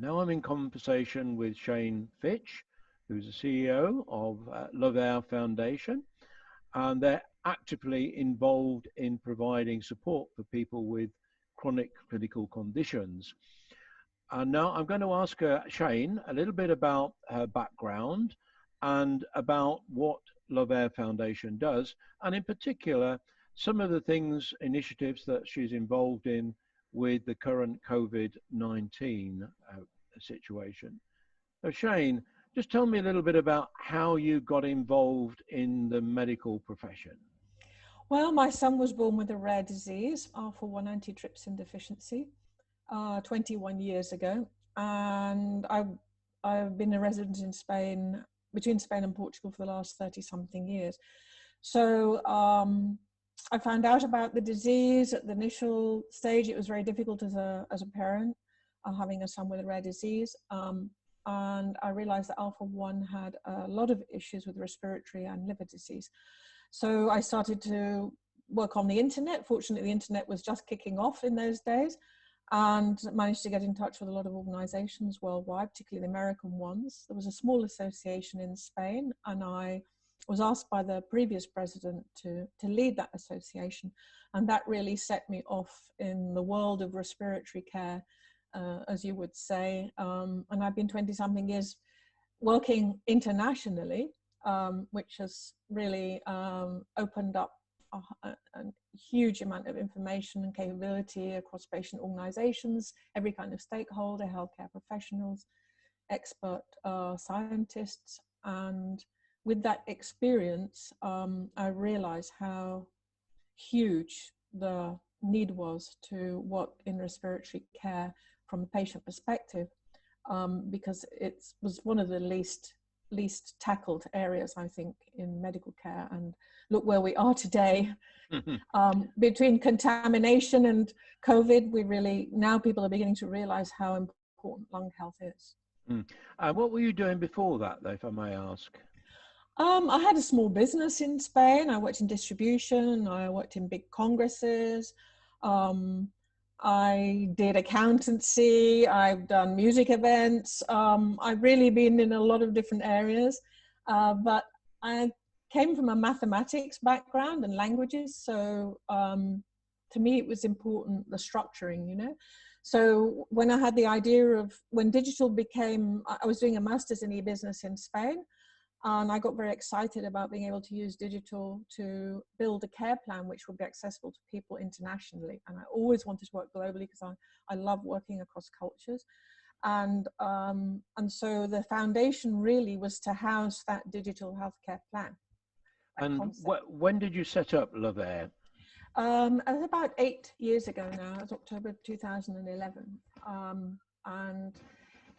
Now I'm in conversation with Shane Fitch, who's the CEO of Lovexair Foundation, and they're actively involved in providing support for people with chronic clinical conditions. And now I'm going to ask Shane a little bit about her background and about what Lovexair Foundation does, and in particular, some of the things, initiatives that she's involved in with the current COVID-19 situation. So Shane, just tell me a little bit about how you got involved in the medical profession. Well, my son was born with a rare disease, alpha-1 antitrypsin deficiency, 21 years ago. And I've been a resident in Spain, between Spain and Portugal for the last 30-something years. So I found out about the disease at the initial stage. It was very difficult as a parent, having a son with a rare disease. And I realized that alpha-1 had a lot of issues with respiratory and liver disease. So I started to work on the internet. Fortunately, the internet was just kicking off in those days, and managed to get in touch with a lot of organizations worldwide, particularly the American ones. There was a small association in Spain, and I was asked by the previous president to lead that association. And that really set me off in the world of respiratory care, as you would say. And I've been 20-something years working internationally, which has really opened up a huge amount of information and capability across patient organizations, every kind of stakeholder, healthcare professionals, expert scientists. And with that experience, I realized how huge the need was to work in respiratory care from a patient perspective, because it was one of the least tackled areas, I think, in medical care. And look where we are today. Between contamination and COVID, now people are beginning to realize how important lung health is. What were you doing before that, though, if I may ask? I had a small business in Spain. I worked in distribution. I worked in big congresses. I did accountancy. I've done music events. I've really been in a lot of different areas, but I came from a mathematics background and languages. So to me, it was important, the structuring, you know. So when I had the idea of, when digital became, I was doing a master's in e-business in Spain. And I got very excited about being able to use digital to build a care plan which would be accessible to people internationally. And I always wanted to work globally because I love working across cultures. And so the foundation really was to house that digital healthcare plan. And when did you set up Lovexair? It was about 8 years ago now. It was October 2011. And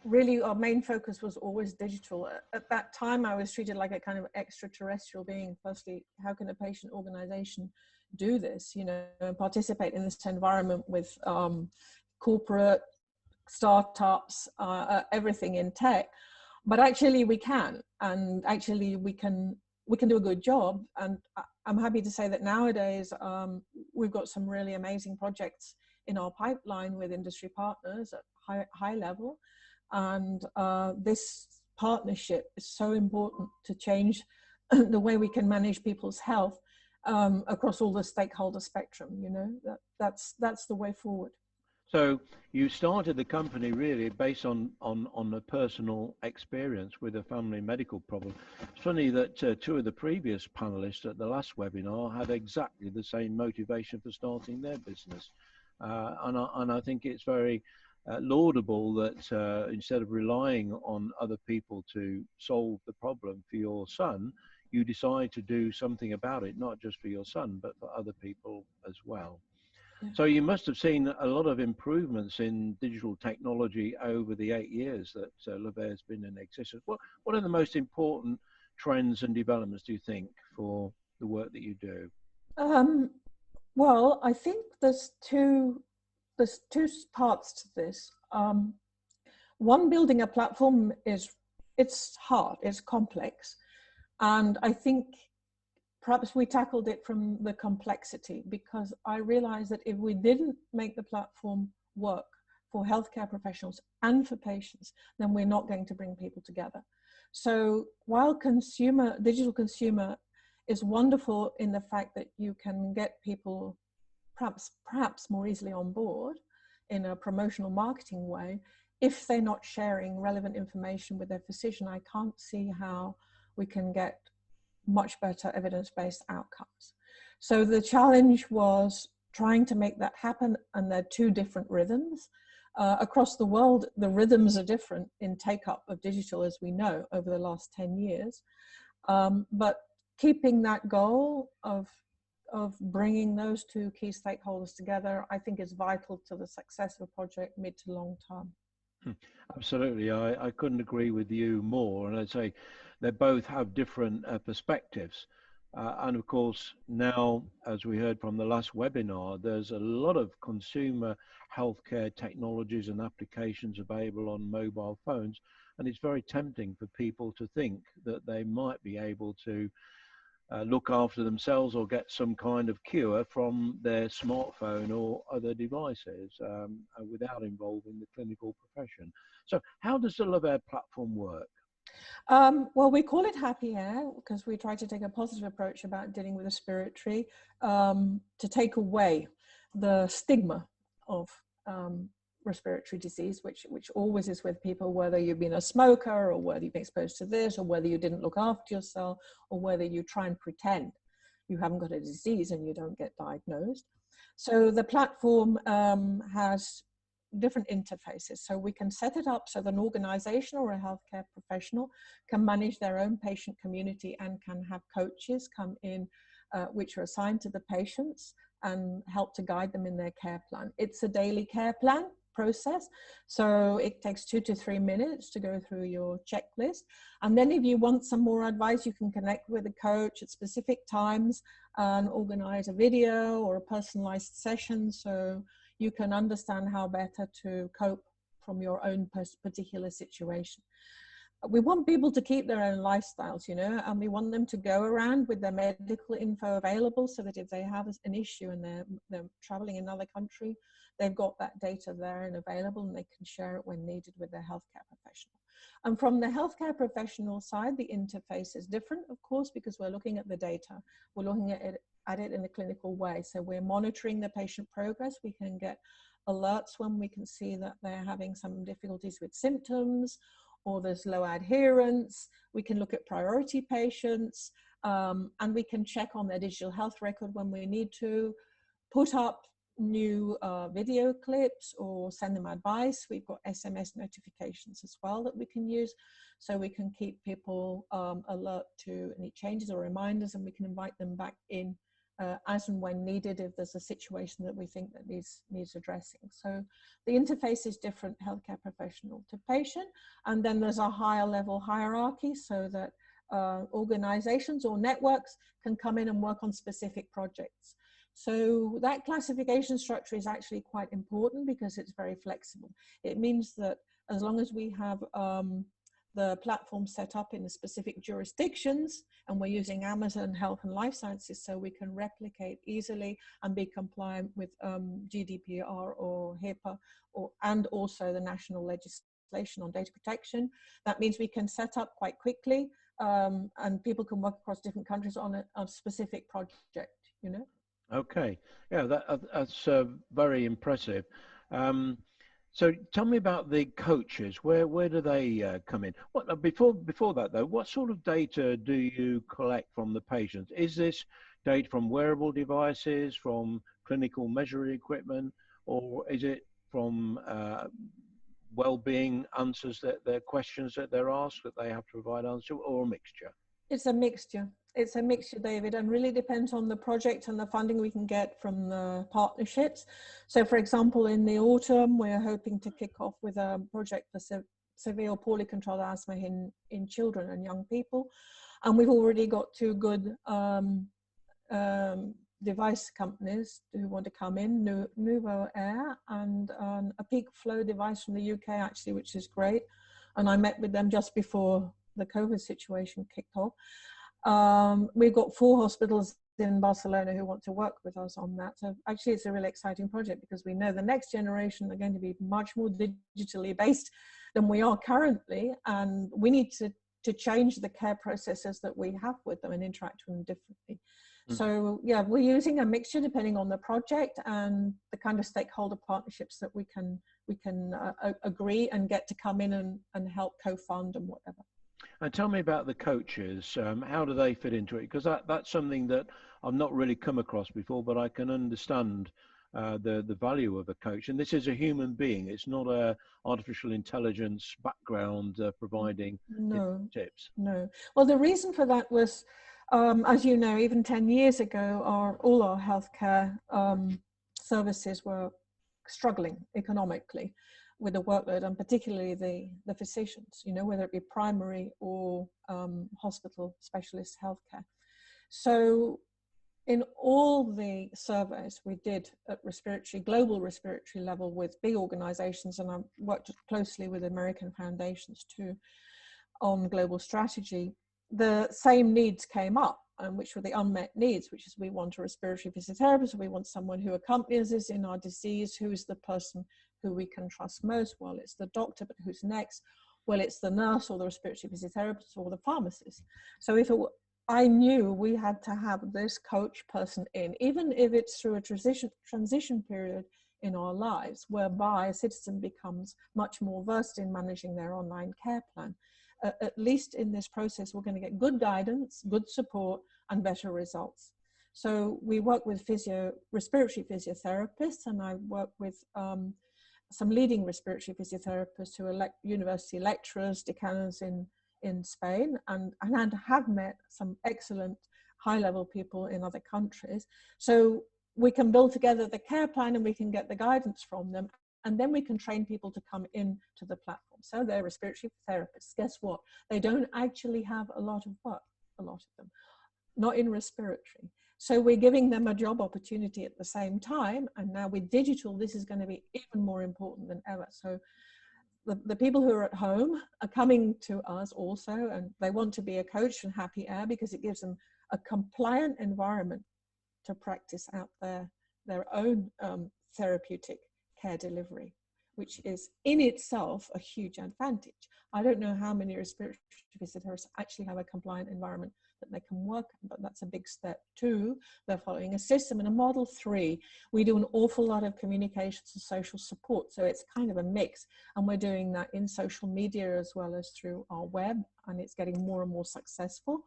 really our main focus was always digital. At that time, I was treated like a kind of extraterrestrial being. Firstly, how can a patient organization do this, you know, and participate in this environment with corporate startups, everything in tech? But actually we can, and actually we can do a good job. And I'm happy to say that nowadays we've got some really amazing projects in our pipeline with industry partners at high level. And this partnership is so important to change the way we can manage people's health across all the stakeholder spectrum. You know, that's the way forward. So you started the company really based on a personal experience with a family medical problem. It's funny that two of the previous panelists at the last webinar had exactly the same motivation for starting their business. And I think it's very laudable that instead of relying on other people to solve the problem for your son, you decide to do something about it, not just for your son, but for other people as well. Yeah. So you must have seen a lot of improvements in digital technology over the 8 years that Lovexair's been in existence. What are the most important trends and developments, do you think, for the work that you do? Well, I think there's two parts to this. One, building a platform it's hard, it's complex. And I think perhaps we tackled it from the complexity, because I realized that if we didn't make the platform work for healthcare professionals and for patients, then we're not going to bring people together. So while digital consumer is wonderful in the fact that you can get people perhaps more easily on board in a promotional marketing way, if they're not sharing relevant information with their physician, I can't see how we can get much better evidence-based outcomes. So the challenge was trying to make that happen, and there are two different rhythms. Across the world, the rhythms are different in take-up of digital, as we know, over the last 10 years. But keeping that goal of bringing those two key stakeholders together, I think is vital to the success of a project mid to long term. Absolutely, I couldn't agree with you more. And I'd say they both have different perspectives. And of course, now, as we heard from the last webinar, there's a lot of consumer healthcare technologies and applications available on mobile phones. And it's very tempting for people to think that they might be able to look after themselves or get some kind of cure from their smartphone or other devices without involving the clinical profession. So how does the Lovexair platform work? Well, we call it Happy Air because we try to take a positive approach about dealing with respiratory to take away the stigma of respiratory disease, which always is with people, whether you've been a smoker or whether you've been exposed to this or whether you didn't look after yourself or whether you try and pretend you haven't got a disease and you don't get diagnosed. So the platform has different interfaces. So we can set it up so that an organization or a healthcare professional can manage their own patient community and can have coaches come in which are assigned to the patients and help to guide them in their care plan. It's a daily care plan process, so it takes 2 to 3 minutes to go through your checklist, and then if you want some more advice, you can connect with a coach at specific times and organize a video or a personalized session so you can understand how better to cope from your own particular situation. We want people to keep their own lifestyles, you know, and we want them to go around with their medical info available so that if they have an issue and they're traveling in another country, they've got that data there and available and they can share it when needed with their healthcare professional. And from the healthcare professional side, the interface is different, of course, because we're looking at the data. We're looking at it in a clinical way. So we're monitoring the patient progress. We can get alerts when we can see that they're having some difficulties with symptoms or there's low adherence. We can look at priority patients and we can check on their digital health record when we need to, put up new video clips or send them advice. We've got SMS notifications as well that we can use, so we can keep people alert to any changes or reminders, and we can invite them back in as and when needed if there's a situation that we think that needs addressing. So the interface is different, healthcare professional to patient, and then there's a higher level hierarchy so that organizations or networks can come in and work on specific projects. So that classification structure is actually quite important because it's very flexible. It means that as long as we have the platform set up in the specific jurisdictions, and we're using Amazon Health and Life Sciences, so we can replicate easily and be compliant with GDPR or HIPAA, and also the national legislation on data protection. That means we can set up quite quickly, and people can work across different countries on a specific project, you know. Okay, yeah, that's very impressive. So tell me about the coaches. Where do they come in? What before that though? What sort of data do you collect from the patients? Is this data from wearable devices, from clinical measuring equipment, or is it from well-being answers their questions that they're asked that they have to provide answers, or a mixture? It's a mixture. It's a mixture, David, and really depends on the project and the funding we can get from the partnerships. So, for example, in the autumn, we're hoping to kick off with a project for severe or poorly controlled asthma in children and young people. And we've already got 2 good device companies who want to come in, Nuvo Air and a peak flow device from the UK, actually, which is great. And I met with them just before the COVID situation kicked off. We've got 4 hospitals in Barcelona who want to work with us on that. So actually it's a really exciting project because we know the next generation are going to be much more digitally based than we are currently, and we need to change the care processes that we have with them and interact with them differently. So yeah, we're using a mixture depending on the project and the kind of stakeholder partnerships that we can agree and get to come in and help co-fund and whatever. And tell me about the coaches. How do they fit into it? Because that's something that I've not really come across before, but I can understand the value of a coach. And this is a human being. It's not a artificial intelligence background providing tips. No. Well, the reason for that was, as you know, even 10 years ago, all our healthcare services were struggling economically with the workload, and particularly the physicians, you know, whether it be primary or hospital specialist healthcare. So in all the surveys we did at global respiratory level with big organizations, and I worked closely with American foundations too on global strategy, the same needs came up, and which were the unmet needs, which is we want a respiratory physiotherapist, we want someone who accompanies us in our disease, who is the person who we can trust most. Well, it's the doctor, but who's next? Well, it's the nurse or the respiratory physiotherapist or the pharmacist. So I knew we had to have this coach person in, even if it's through a transition period in our lives, whereby a citizen becomes much more versed in managing their online care plan. At least in this process, we're going to get good guidance, good support, and better results. So we work with respiratory physiotherapists, and I work with some leading respiratory physiotherapists who are university lecturers, decans in Spain, and have met some excellent high-level people in other countries. So we can build together the care plan and we can get the guidance from them, and then we can train people to come in to the platform. So they're respiratory therapists. Guess what? They don't actually have a lot of work, a lot of them, not in respiratory. So we're giving them a job opportunity at the same time. And now with digital, this is going to be even more important than ever. So the people who are at home are coming to us also, and they want to be a coach and happy air because it gives them a compliant environment to practice out their own therapeutic care delivery, which is in itself a huge advantage. I don't know how many respiratory physiotherapists actually have a compliant environment that they can work in, but that's a big step. 2, they're following a system, and a model. 3, we do an awful lot of communications and social support, so it's kind of a mix, and we're doing that in social media as well as through our web, and it's getting more and more successful.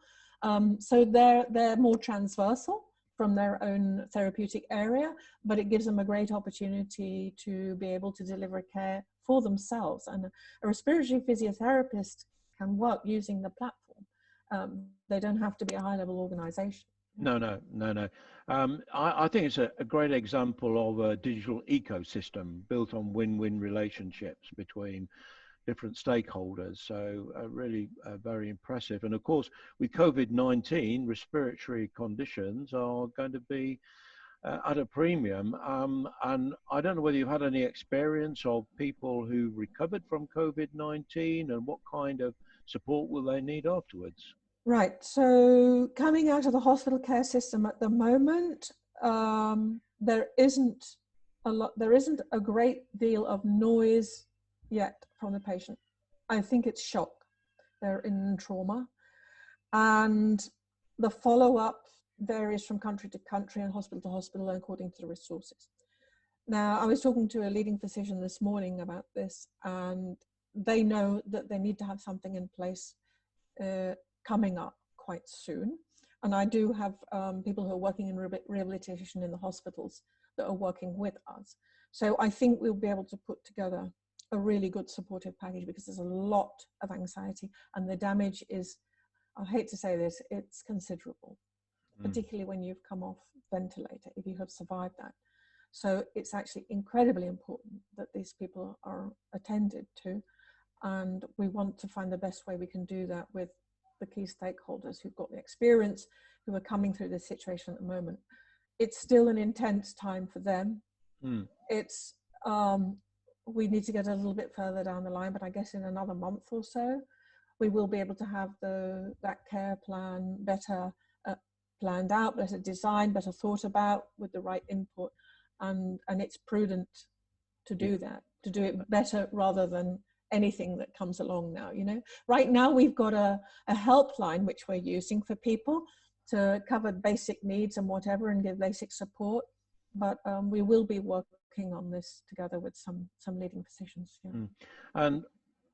So they're more transversal from their own therapeutic area, but it gives them a great opportunity to be able to deliver care for themselves. And a respiratory physiotherapist can work using the platform. They don't have to be a high-level organization. No. I think it's a great example of a digital ecosystem built on win-win relationships between different stakeholders. So really very impressive. And of course, with COVID-19, respiratory conditions are going to be at a premium. And I don't know whether you've had any experience of people who recovered from COVID-19 and what kind of support will they need afterwards? Right. So coming out of the hospital care system at the moment, there isn't a great deal of noise yet from the patient. I think it's shock. They're in trauma, and the follow-up varies from country to country and hospital to hospital according to the resources. Now, I was talking to a leading physician this morning about this, and they know that they need to have something in place coming up quite soon. And I do have people who are working in rehabilitation in the hospitals that are working with us. So I think we'll be able to put together a really good supportive package, because there's a lot of anxiety, and the damage is, I hate to say this, it's considerable, particularly when you've come off ventilator, if you have survived that. So it's actually incredibly important that these people are attended to, and we want to find the best way we can do that with the key stakeholders who've got the experience, who are coming through this situation at the moment. It's still an intense time for them. It's we need to get a little bit further down the line, but I guess in another month or so, we will be able to have that care plan better planned out, better designed, better thought about with the right input, and it's prudent to do that, to do it better rather than anything that comes along now. You know, right now we've got a helpline which we're using for people to cover basic needs and whatever, and give basic support. But we will be working on this together with some leading physicians. Yeah. And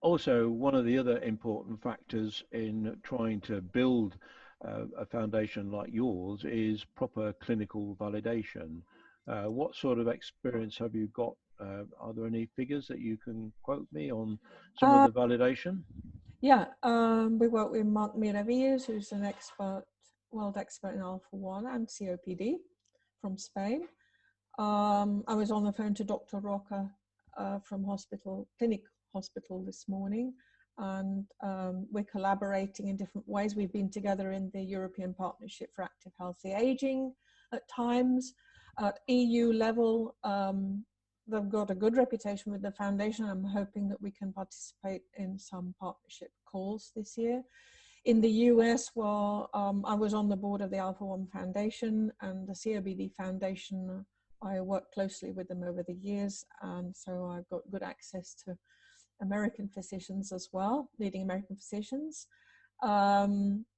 also, one of the other important factors in trying to build a foundation like yours is proper clinical validation. What sort of experience have you got? Are there any figures that you can quote me on some of the validation? Yeah, we work with Mark Miravillas, who's an expert, world expert in alpha-1 and COPD from Spain. I was on the phone to Dr. Roca from Clinic Hospital this morning, and we're collaborating in different ways. We've been together in the European Partnership for Active Healthy Aging at times. At EU level, they've got a good reputation with the foundation. I'm hoping that we can participate in some partnership calls this year. In the US, well, I was on the board of the Alpha-1 Foundation and the COPD Foundation. I worked closely with them over the years, and so I've got good access to American physicians as well, leading American physicians.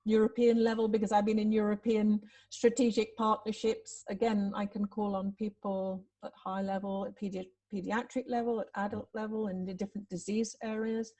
European level, because I've been in European strategic partnerships. Again, I can call on people at high level, at pediatric level, at adult level, in the different disease areas.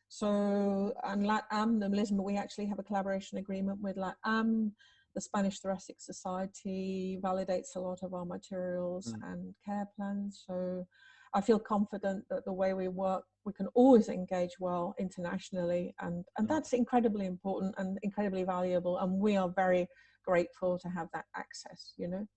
So, and LATAM, the melisma, we actually have a collaboration agreement with LATAM. The Spanish Thoracic Society validates a lot of our materials and care plans. So I feel confident that the way we work, we can always engage well internationally, and that's incredibly important and incredibly valuable, and we are very grateful to have that access, you know.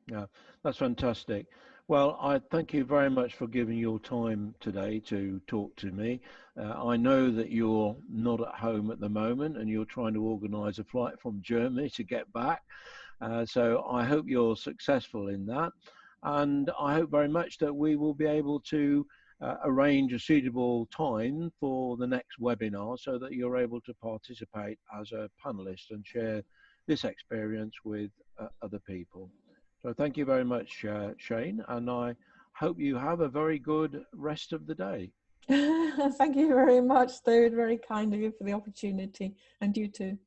Yeah, that's fantastic. Well, I thank you very much for giving your time today to talk to me. I know that you're not at home at the moment and you're trying to organize a flight from Germany to get back. So I hope you're successful in that. And I hope very much that we will be able to arrange a suitable time for the next webinar so that you're able to participate as a panelist and share this experience with other people. So thank you very much, Shane, and I hope you have a very good rest of the day. Thank you very much, David. Very kind of you for the opportunity, and you too.